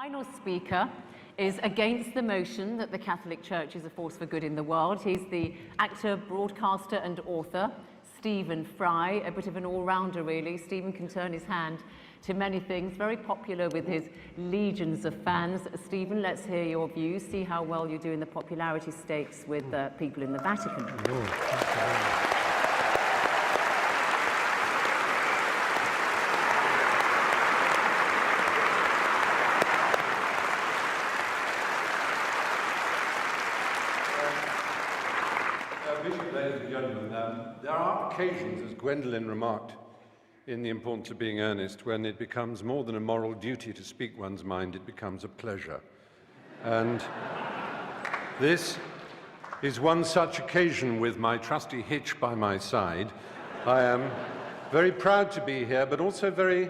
final speaker is against the motion that the Catholic Church is a force for good in the world. He's the actor, broadcaster and author, Stephen Fry, a bit of an all-rounder really. Stephen can turn his hand to many things, very popular with his legions of fans. Stephen, let's hear your views, see how well you do in the popularity stakes with people in the Vatican. Bishop, ladies and gentlemen, there are occasions, as Gwendolyn remarked, in The Importance of Being Earnest, when it becomes more than a moral duty to speak one's mind, it becomes a pleasure. And this is one such occasion with my trusty Hitch by my side. I am very proud to be here, but also very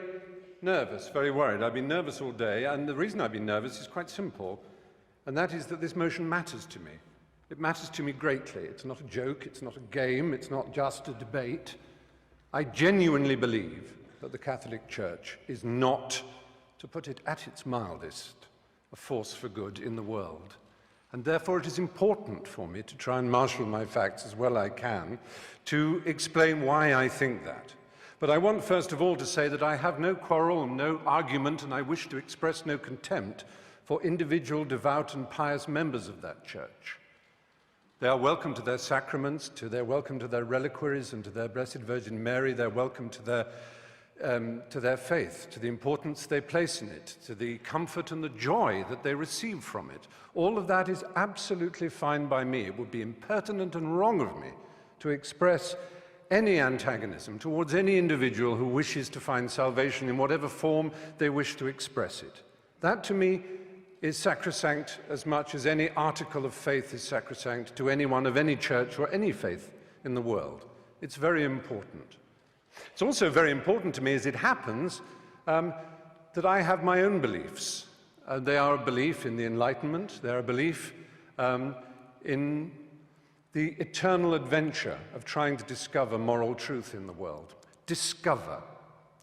nervous, very worried. I've been nervous all day, and the reason I've been nervous is quite simple, and that is that this motion matters to me. It matters to me greatly. It's not a joke, it's not a game, it's not just a debate. I genuinely believe that the Catholic Church is not, to put it at its mildest, a force for good in the world. And therefore it is important for me to try and marshal my facts as well I can to explain why I think that. But I want first of all to say that I have no quarrel and no argument, and I wish to express no contempt for individual devout and pious members of that church. They are welcome to their sacraments, they're welcome to their reliquaries and to their Blessed Virgin Mary. They're welcome to their faith, to the importance they place in it, to the comfort and the joy that they receive from it. All of that is absolutely fine by me. It would be impertinent and wrong of me to express any antagonism towards any individual who wishes to find salvation in whatever form they wish to express it. That, to me, is sacrosanct as much as any article of faith is sacrosanct to anyone of any church or any faith in the world. It's very important. It's also very important to me, as it happens, that I have my own beliefs. They are a belief in the Enlightenment. They are a belief in the eternal adventure of trying to discover moral truth in the world. Discover.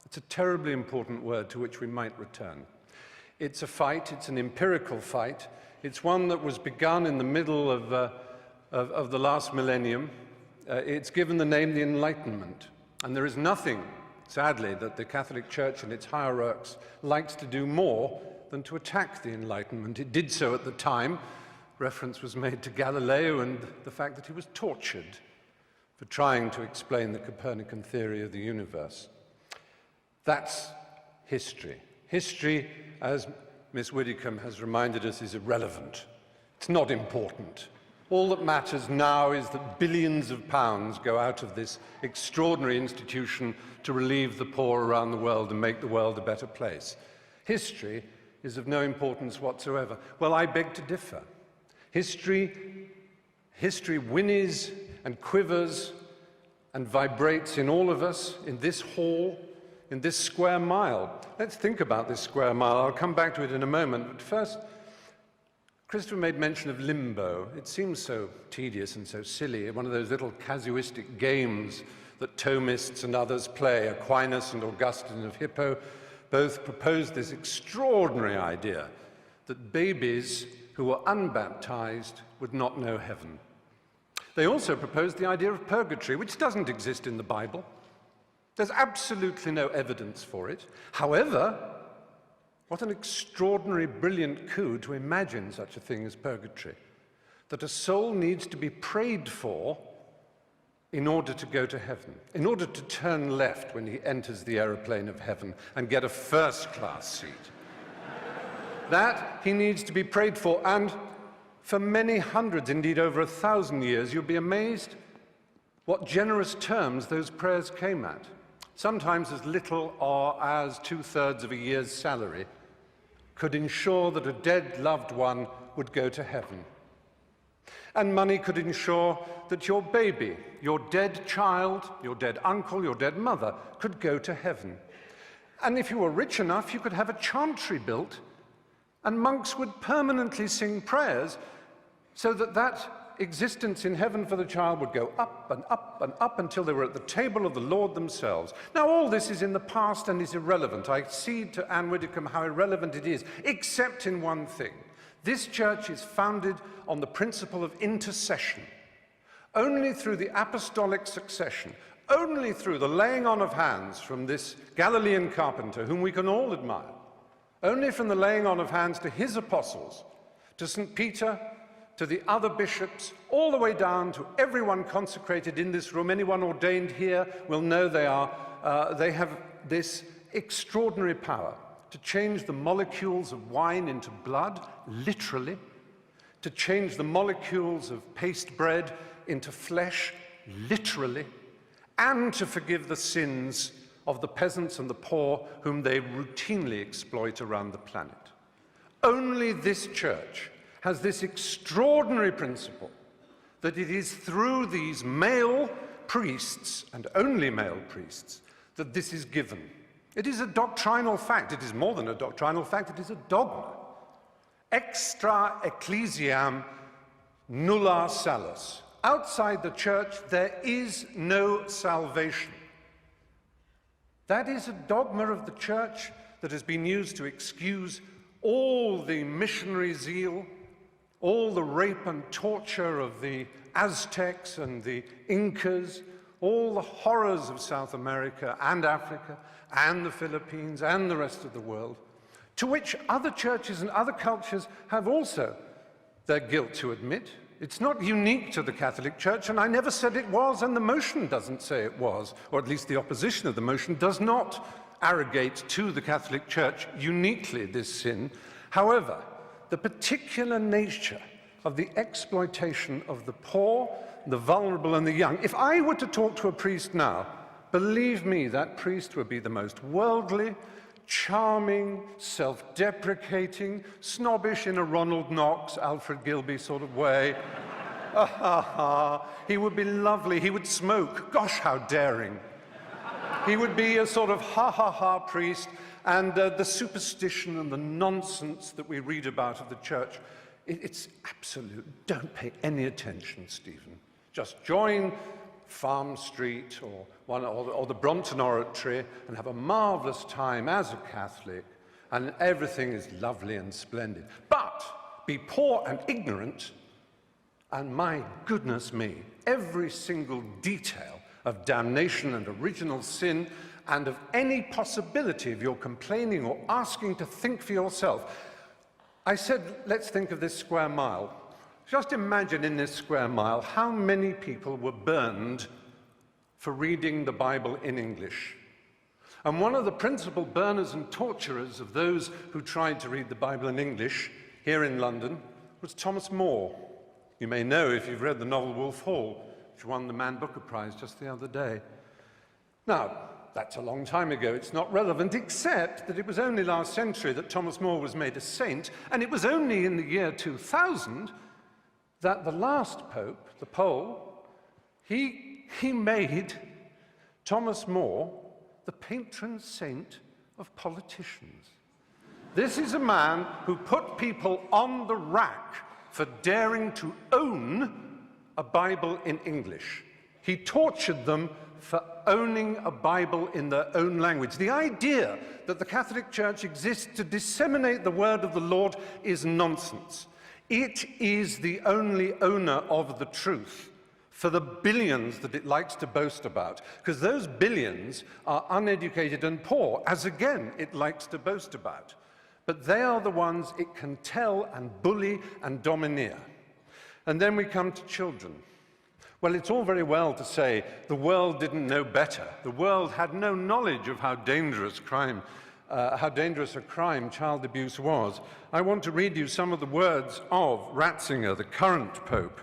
It's a terribly important word to which we might return. It's a fight, it's an empirical fight. It's one that was begun in the middle of the last millennium. It's given the name the Enlightenment. And there is nothing, sadly, that the Catholic Church and its hierarchs likes to do more than to attack the Enlightenment. It did so at the time. Reference was made to Galileo and the fact that he was tortured for trying to explain the Copernican theory of the universe. That's history. History, as Miss Widdecombe has reminded us, is irrelevant. It's not important. All that matters now is that billions of pounds go out of this extraordinary institution to relieve the poor around the world and make the world a better place. History is of no importance whatsoever. Well, I beg to differ. History whinnies and quivers and vibrates in all of us, in this hall, in this square mile. Let's think about this square mile. I'll come back to it in a moment. But first, Christopher made mention of limbo. It seems so tedious and so silly, one of those little casuistic games that Thomists and others play. Aquinas and Augustine of Hippo both proposed this extraordinary idea that babies who were unbaptized would not know heaven. They also proposed the idea of purgatory, which doesn't exist in the Bible. There's absolutely no evidence for it. However, what an extraordinary, brilliant coup to imagine such a thing as purgatory. That a soul needs to be prayed for in order to go to heaven, in order to turn left when he enters the aeroplane of heaven and get a first-class seat. That he needs to be prayed for, and for many hundreds, indeed over 1,000 years, you'll be amazed what generous terms those prayers came at. Sometimes as little or as 2/3 of a year's salary could ensure that a dead loved one would go to heaven. And money could ensure that your baby, your dead child, your dead uncle, your dead mother could go to heaven. And if you were rich enough, you could have a chantry built, and monks would permanently sing prayers so that that existence in heaven for the child would go up and up and up until they were at the table of the Lord themselves. Now, all this is in the past and is irrelevant. I cede to Anne Widdecombe how irrelevant it is, except in one thing. This church is founded on the principle of intercession. Only through the apostolic succession, only through the laying on of hands from this Galilean carpenter, whom we can all admire, only from the laying on of hands to his apostles, to St. Peter, to the other bishops, all the way down to everyone consecrated in this room. Anyone ordained here will know they have this extraordinary power to change the molecules of wine into blood, literally, to change the molecules of paste bread into flesh, literally, and to forgive the sins of the peasants and the poor whom they routinely exploit around the planet. Only this church has this extraordinary principle that it is through these male priests, and only male priests, that this is given. It is a doctrinal fact. It is more than a doctrinal fact, it is a dogma. Extra ecclesiam nulla salus. Outside the church, there is no salvation. That is a dogma of the church that has been used to excuse all the missionary zeal, all the rape and torture of the Aztecs and the Incas, all the horrors of South America and Africa and the Philippines and the rest of the world, to which other churches and other cultures have also their guilt to admit. It's not unique to the Catholic Church, and I never said it was, and the motion doesn't say it was, or at least the opposition of the motion does not arrogate to the Catholic Church uniquely this sin. However, the particular nature of the exploitation of the poor, the vulnerable, and the young. If I were to talk to a priest now, believe me, that priest would be the most worldly, charming, self-deprecating, snobbish in a Ronald Knox, Alfred Gilby sort of way. He would be lovely. He would smoke. Gosh, how daring. He would be a sort of ha-ha-ha priest, and the superstition and the nonsense that we read about of the church, it's absolute. Don't pay any attention, Stephen. Just join Farm Street or the Brompton Oratory and have a marvelous time as a Catholic, and everything is lovely and splendid. But be poor and ignorant, and my goodness me, every single detail of damnation and original sin and of any possibility of your complaining or asking to think for yourself. I said, let's think of this square mile. Just imagine in this square mile how many people were burned for reading the Bible in English. And one of the principal burners and torturers of those who tried to read the Bible in English here in London was Thomas More. You may know if you've read the novel Wolf Hall, which won the Man Booker Prize just the other day. Now, that's a long time ago. It's not relevant, except that it was only last century that Thomas More was made a saint, and it was only in the year 2000 that the last pope, the Pole, he made Thomas More the patron saint of politicians. This is a man who put people on the rack for daring to own a Bible in English. He tortured them for owning a Bible in their own language. The idea that the Catholic Church exists to disseminate the word of the Lord is nonsense. It is the only owner of the truth for the billions that it likes to boast about, because those billions are uneducated and poor, as again it likes to boast about. But they are the ones it can tell and bully and domineer. And then we come to children. Well, it's all very well to say the world didn't know better. The world had no knowledge of how dangerous a crime child abuse was. I want to read you some of the words of Ratzinger, the current Pope.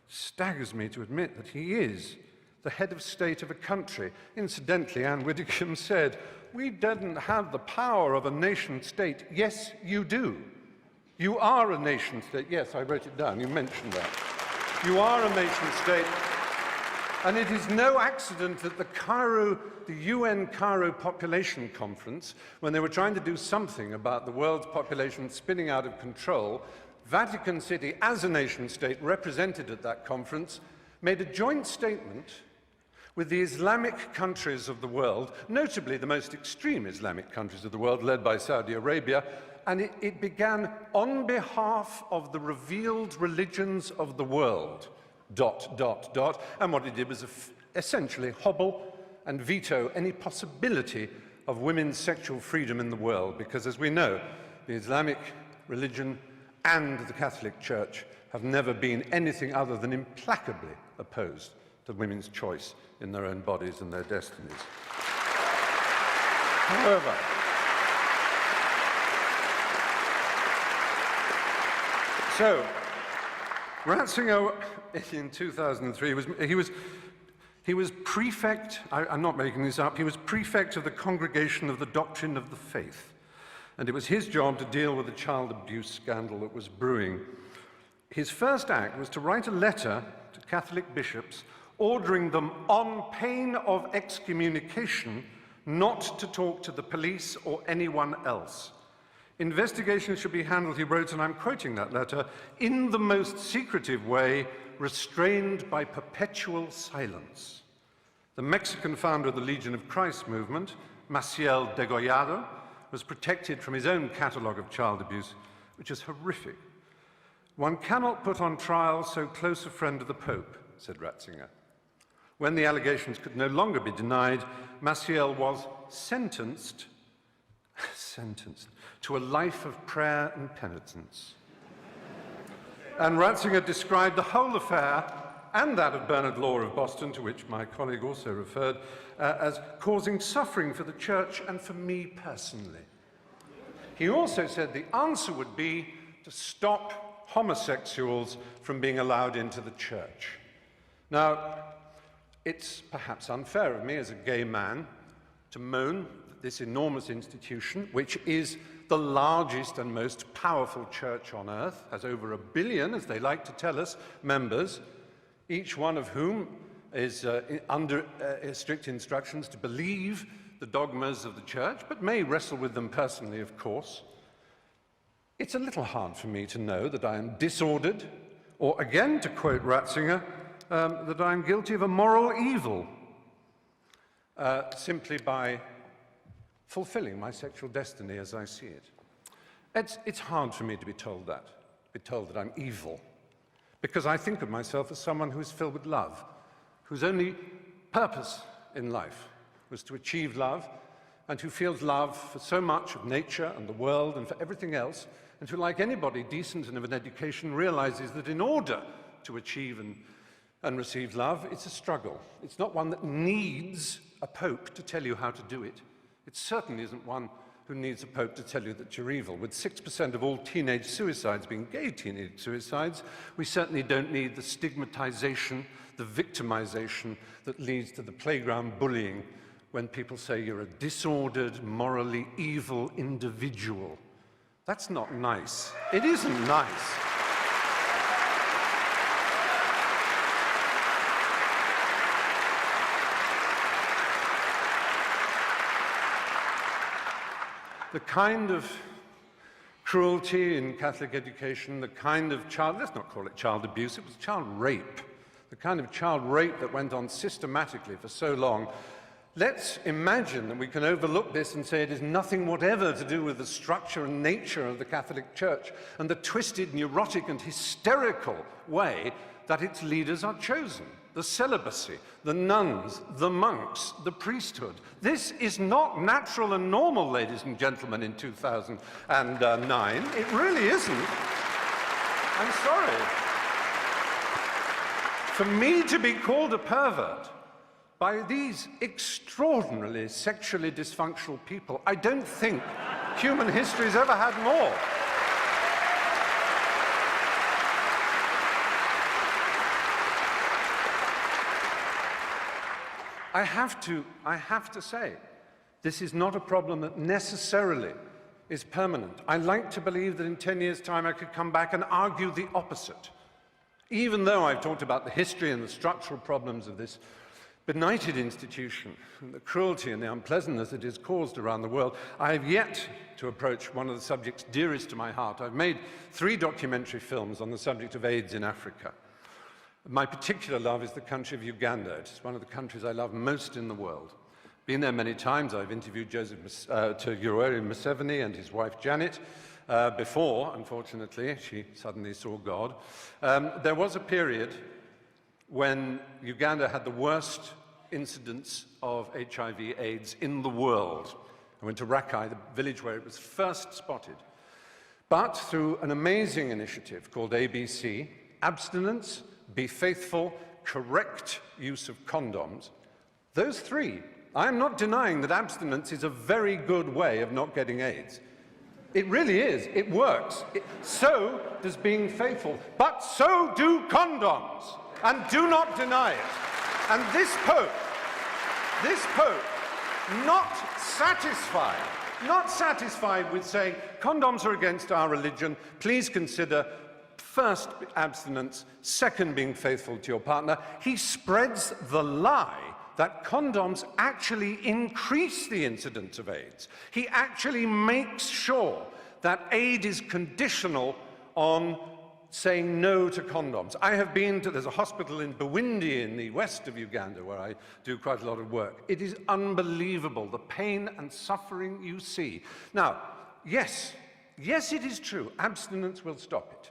Staggers me to admit that he is the head of state of a country. Incidentally, Anne Widdecombe said, "We didn't have the power of a nation state." Yes, you do. You are a nation state. Yes, I wrote it down. You mentioned that. You are a nation state. And it is no accident that the UN Cairo Population Conference, when they were trying to do something about the world's population spinning out of control, Vatican City, as a nation-state represented at that conference, made a joint statement with the Islamic countries of the world, notably the most extreme Islamic countries of the world, led by Saudi Arabia, and it began, "On behalf of the revealed religions of the world, ... And what it did was essentially hobble and veto any possibility of women's sexual freedom in the world, because as we know, the Islamic religion and the Catholic Church have never been anything other than implacably opposed to women's choice in their own bodies and their destinies. However, so Ratzinger in 2003 was prefect, I'm not making this up, he was prefect of the Congregation of the Doctrine of the Faith. And it was his job to deal with the child abuse scandal that was brewing. His first act was to write a letter to Catholic bishops ordering them, on pain of excommunication, not to talk to the police or anyone else. Investigations should be handled, he wrote, and I'm quoting that letter, in the most secretive way, restrained by perpetual silence. The Mexican founder of the Legion of Christ movement, Maciel Degollado, was protected from his own catalogue of child abuse, which is horrific. One cannot put on trial so close a friend of the Pope, said Ratzinger. When the allegations could no longer be denied, Maciel was sentenced to a life of prayer and penitence. And Ratzinger described the whole affair, and that of Bernard Law of Boston, to which my colleague also referred, as causing suffering for the Church and for me personally. He also said the answer would be to stop homosexuals from being allowed into the Church. Now, it's perhaps unfair of me as a gay man to moan that this enormous institution, which is the largest and most powerful church on earth, has over 1 billion, as they like to tell us, members, each one of whom is under strict instructions to believe the dogmas of the Church, but may wrestle with them personally, of course. It's a little hard for me to know that I am disordered, or again, to quote Ratzinger, that I'm guilty of a moral evil simply by fulfilling my sexual destiny as I see it. It's hard for me to be told that I'm evil, because I think of myself as someone who is filled with love, whose only purpose in life was to achieve love, and who feels love for so much of nature and the world and for everything else, and who, like anybody decent and of an education, realizes that in order to achieve and receive love, it's a struggle. It's not one that needs a pope to tell you how to do it. It certainly isn't one who needs a pope to tell you that you're evil. With 6% of all teenage suicides being gay teenage suicides, we certainly don't need the stigmatization, the victimization that leads to the playground bullying when people say you're a disordered, morally evil individual. That's not nice. It isn't nice. The kind of cruelty in Catholic education, the kind of let's not call it child abuse, it was child rape. The kind of child rape that went on systematically for so long. Let's imagine that we can overlook this and say it is nothing whatever to do with the structure and nature of the Catholic Church and the twisted, neurotic and hysterical way that its leaders are chosen. The celibacy, the nuns, the monks, the priesthood. This is not natural and normal, ladies and gentlemen, in 2009. It really isn't. I'm sorry. For me to be called a pervert by these extraordinarily sexually dysfunctional people, I don't think human history's ever had more. I have to say, this is not a problem that necessarily is permanent. I like to believe that in 10 years' time I could come back and argue the opposite, even though I've talked about the history and the structural problems of this benighted institution, and the cruelty and the unpleasantness it has caused around the world, I have yet to approach one of the subjects dearest to my heart. I've made 3 documentary films on the subject of AIDS in Africa. My particular love is the country of Uganda. It's one of the countries I love most in the world. Been there many times. I've interviewed Yoweri Museveni and his wife Janet before, unfortunately, she suddenly saw God. There was a period when Uganda had the worst incidence of HIV/AIDS in the world. I went to Rakai, the village where it was first spotted. But through an amazing initiative called ABC, abstinence, be faithful, correct use of condoms, those 3, I'm not denying that abstinence is a very good way of not getting AIDS. It really is. It works. So does being faithful. But so do condoms. And do not deny it. And this Pope, not satisfied with saying condoms are against our religion, please consider first abstinence, second being faithful to your partner. He spreads the lie that condoms actually increase the incidence of AIDS. He actually makes sure that aid is conditional on saying no to condoms. I have been to, there's a hospital in Bwindi in the west of Uganda where I do quite a lot of work. It is unbelievable, the pain and suffering you see. Now, yes, it is true, abstinence will stop it.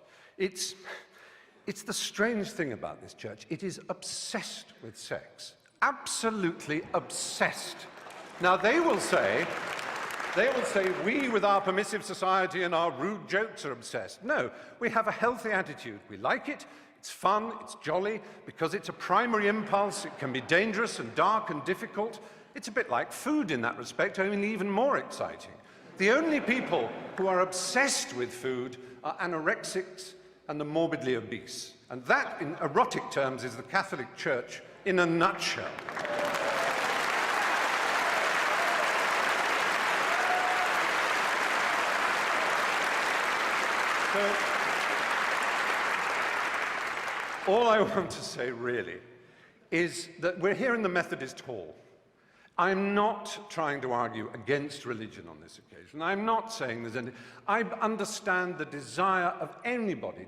It's the strange thing about this church. It is obsessed with sex. Absolutely obsessed. Now, they will say, we with our permissive society and our rude jokes are obsessed. No, we have a healthy attitude. We like it, it's fun, it's jolly, because it's a primary impulse. It can be dangerous and dark and difficult. It's a bit like food in that respect, only even more exciting. The only people who are obsessed with food are anorexics and the morbidly obese. And that, in erotic terms, is the Catholic Church in a nutshell. So, all I want to say, really, is that we're here in the Methodist Hall. I'm not trying to argue against religion on this occasion. I'm not saying there's any... I understand the desire of anybody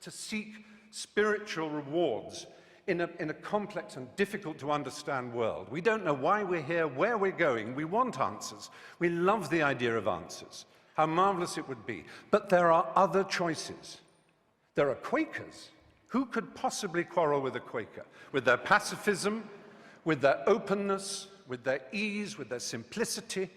to seek spiritual rewards in a complex and difficult to understand world. We don't know why we're here, where we're going. We want answers. We love the idea of answers. How marvelous it would be. But there are other choices. There are Quakers. Who could possibly quarrel with a Quaker? With their pacifism, with their openness, with their ease, with their simplicity,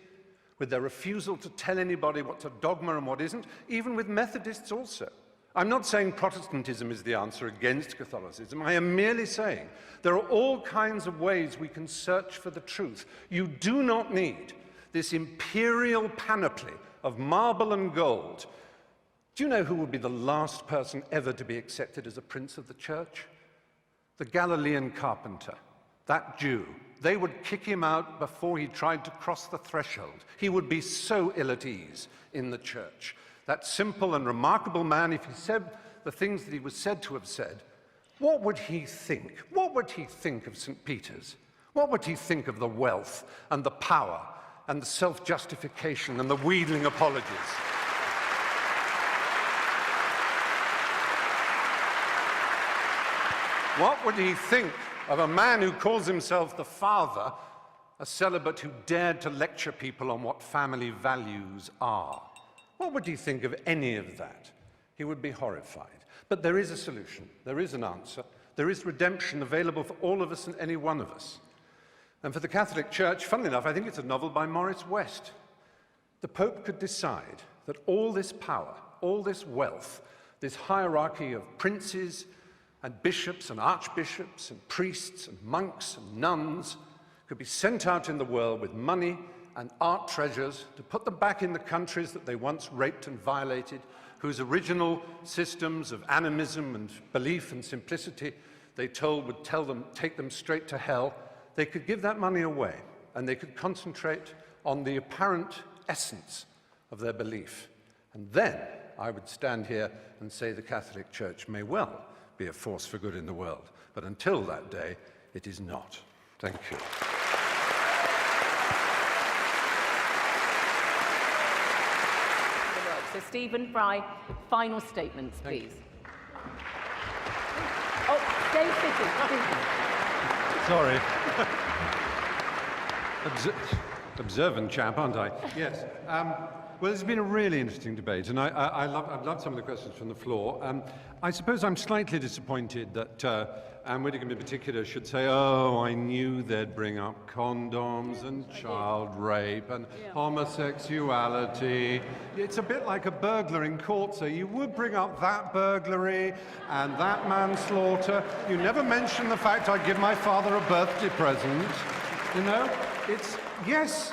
with their refusal to tell anybody what's a dogma and what isn't, even with Methodists also. I'm not saying Protestantism is the answer against Catholicism. I am merely saying there are all kinds of ways we can search for the truth. You do not need this imperial panoply of marble and gold. Do you know who would be the last person ever to be accepted as a prince of the church? The Galilean carpenter, that Jew. They would kick him out before he tried to cross the threshold. He would be so ill at ease in the church. That simple and remarkable man, if he said the things that he was said to have said, what would he think? What would he think of St. Peter's? What would he think of the wealth and the power and the self-justification and the wheedling apologies? What would he think of a man who calls himself the father, a celibate who dared to lecture people on what family values are? What would he think of any of that? He would be horrified. But there is a solution. There is an answer. There is redemption available for all of us and any one of us. And for the Catholic Church, funnily enough, I think it's a novel by Morris West. The Pope could decide that all this power, all this wealth, this hierarchy of princes and bishops and archbishops and priests and monks and nuns could be sent out in the world with money and art treasures to put them back in the countries that they once raped and violated, whose original systems of animism and belief and simplicity they told would take them straight to hell. They could give that money away, and they could concentrate on the apparent essence of their belief. And then I would stand here and say the Catholic Church may well be a force for good in the world. But until that day, it is not. Thank you. So Stephen Fry, final statements, please. Oh, stay sitting. Sorry. Observant chap, aren't I? Yes. Well, it's been a really interesting debate, and I've loved some of the questions from the floor. I suppose I'm slightly disappointed that Anne Widdecombe in particular should say, oh, I knew they'd bring up condoms and child rape and homosexuality. It's a bit like a burglar in court, so you would bring up that burglary and that manslaughter. You never mention the fact I give my father a birthday present. You know, it's, yes,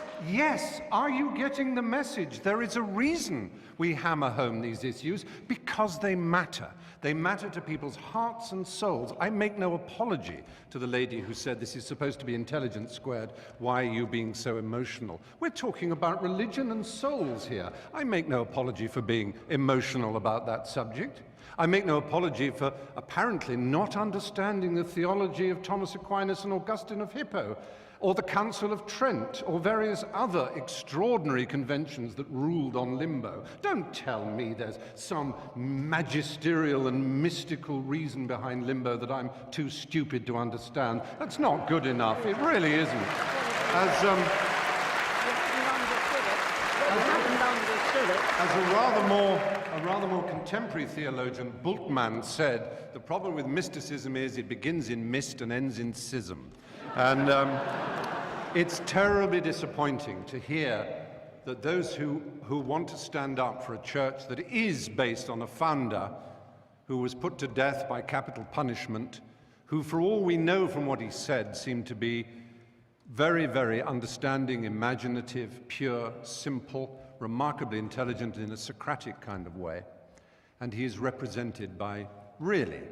are you getting the message? There is a reason we hammer home these issues, because they matter. They matter to people's hearts and souls. I make no apology to the lady who said this is supposed to be intelligence squared. Why are you being so emotional? We're talking about religion and souls here. I make no apology for being emotional about that subject. I make no apology for apparently not understanding the theology of Thomas Aquinas and Augustine of Hippo, or the Council of Trent, or various other extraordinary conventions that ruled on limbo. Don't tell me there's some magisterial and mystical reason behind limbo that I'm too stupid to understand. That's not good enough. It really isn't. As a rather more contemporary theologian, Bultmann, said, the problem with mysticism is it begins in mist and ends in schism. And it's terribly disappointing to hear that those who want to stand up for a church that is based on a founder who was put to death by capital punishment, who, for all we know from what he said, seemed to be very, very understanding, imaginative, pure, simple, remarkably intelligent in a Socratic kind of way. And he is represented by, really,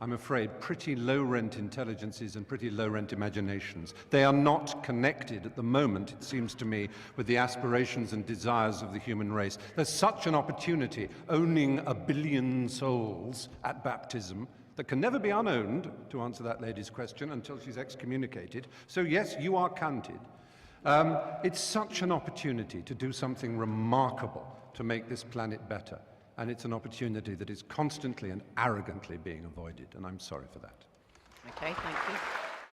I'm afraid, pretty low-rent intelligences and pretty low-rent imaginations. They are not connected at the moment, it seems to me, with the aspirations and desires of the human race. There's such an opportunity, owning 1 billion souls at baptism, that can never be unowned, to answer that lady's question, until she's excommunicated. So yes, you are counted. It's such an opportunity to do something remarkable to make this planet better. And it's an opportunity that is constantly and arrogantly being avoided, and I'm sorry for that. Okay, thank you.